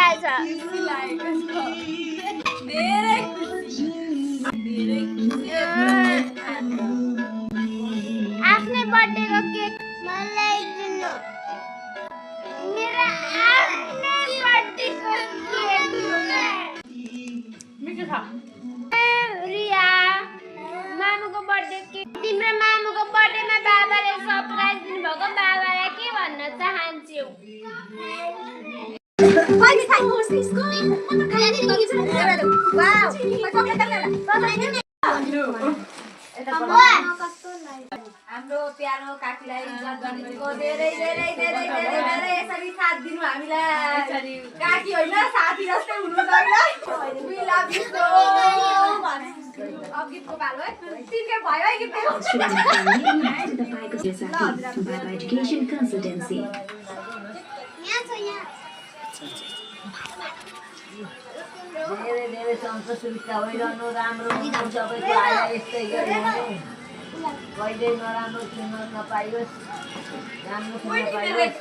लागिरहेछ धेरै खुसी आफ्नै बर्थडेको केक मलाई दिनु मेरो आफ्नै बर्थडेको केक मिठो छ रिया मामुको बर्थडे केक तिम्रो मामुको बर्थडेमा बाबाले सरप्राइज दिनुभएको बाबालाई के भन्न चाहन्छौ हाम्रो प्यारो काकीलाई इज्जत गर्नेको धेरै धेरै धेरै धेरै धेरै यसरी साथ दिनु हामीलाई काकी होइन साथी जस्तै हुनु हामीलाई we love you so much अब गीतको पालो है तिनकै भयो है गीत Education Consultancy. धेरै धेरै सन्तोष सुविधा भइरहनु राम्रो हुन्छ सबैको आया यस्तै गरी कहिले नराम्रो सुन्न नपाइयोस् राम्रो सुन्न पाइयोस्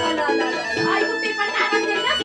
ल ल ल